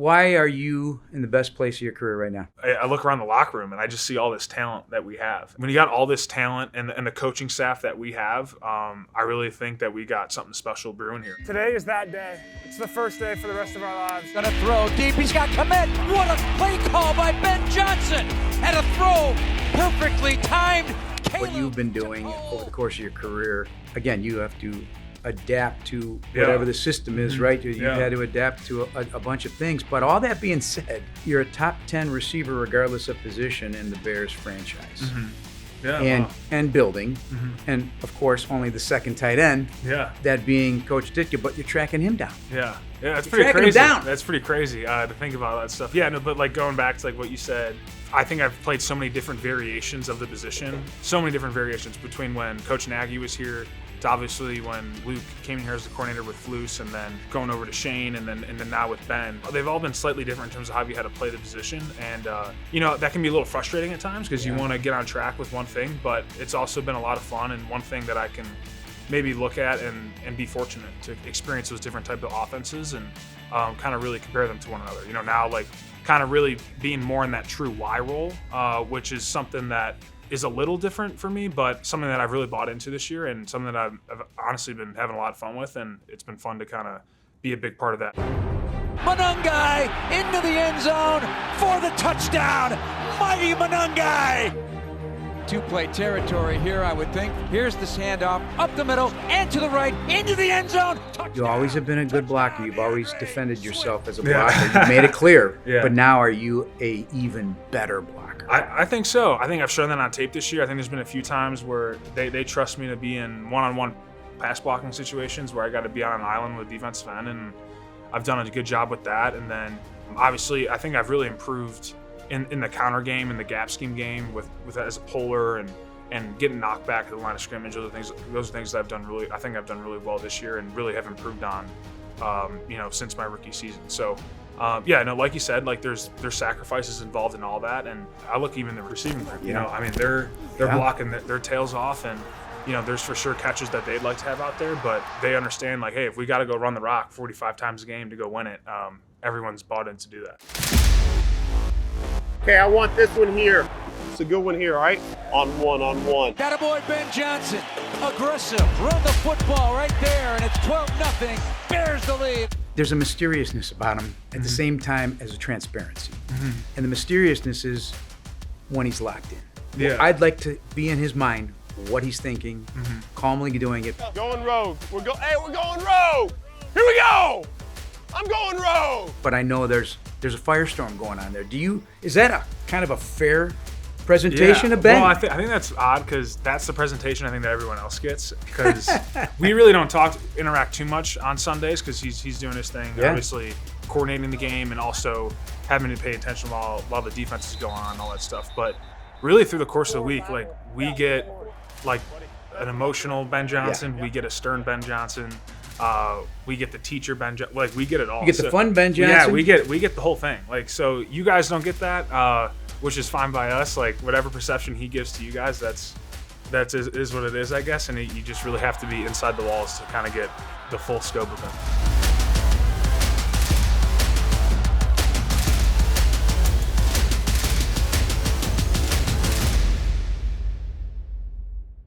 Why are you in the best place of your career right now? I look around the locker room and I just see all this talent that we have. When you got all this talent and the coaching staff that we have, I really think that we got something special brewing here. Today is that day. It's the first day for the rest of our lives. Gonna throw deep. He's got Kmet. What a play call by Ben Johnson. And a throw perfectly timed. What you've been doing over the course of your career, again, you have to adapt to whatever the system is, right? You've had to adapt to a bunch of things. But all that being said, you're a top 10 receiver regardless of position in the Bears franchise. And building. And, of course, only the second tight end, that being Coach Ditka, but you're tracking him down. Yeah, that's pretty crazy. That's pretty crazy to think about all that stuff. Yeah, no, but like going back to like what you said, I think I've played so many different variations of the position, so many different variations between when Coach Nagy was here to obviously when Luke came in here as the coordinator with Flus, and then going over to Shane, and then now with Ben. They've all been slightly different in terms of how you had to play the position, and that can be a little frustrating at times because you want to get on track with one thing, but it's also been a lot of fun, and one thing that I can maybe look at and be fortunate to experience those different type of offenses and kind of really compare them to one another. Now like kind of really being more in that true Y role, which is something that is a little different for me, but something that I've really bought into this year and something that I've honestly been having a lot of fun with, and it's been fun to kind of be a big part of that. Monungai into the end zone for the touchdown. Mighty Monungai. Two-play territory here, I would think. Here's this handoff up the middle and to the right into the end zone. Touchdown. You always have been a good blocker. You've always defended yourself as a blocker. You made it clear. But now are you a even better blocker? I think so. I think I've shown that on tape this year. I think there's been a few times where they trust me to be in one-on-one pass blocking situations where I got to be on an island with defensive end, and I've done a good job with that. And then obviously I think I've really improved in the counter game and the gap scheme game with as a puller and getting knocked back at the line of scrimmage. Those are things that I've done really well this year and really have improved on since my rookie season. So like you said, like there's sacrifices involved in all that, and I look even the receiving group. They're blocking their tails off, and there's for sure catches that they'd like to have out there, but they understand like, hey, if we got to go run the rock 45 times a game to go win it, everyone's bought in to do that. Okay, I want this one here. It's a good one here, all right? On one. Got a boy, Ben Johnson. Aggressive. Run the football right there, and it's 12-0. Bears the lead. There's a mysteriousness about him at the same time as a transparency. And the mysteriousness is when he's locked in. Yeah. I'd like to be in his mind, what he's thinking, calmly doing it. Going rogue. We're going rogue. Here we go. I'm going rogue. But I know there's a firestorm going on there. Is that a kind of a fair presentation of Ben? Well, I think that's odd because that's the presentation I think that everyone else gets, because we really don't interact too much on Sundays because he's doing his thing, obviously coordinating the game and also having to pay attention while the defense is going on and all that stuff. But really through the course of the week, like we get like an emotional Ben Johnson, we get a stern Ben Johnson. We get the teacher Ben Johnson, like we get it all. You get the fun Ben Johnson? Yeah, we get the whole thing. Like, so you guys don't get that, which is fine by us. Like whatever perception he gives to you guys, that's is what it is, I guess. And you just really have to be inside the walls to kind of get the full scope of it.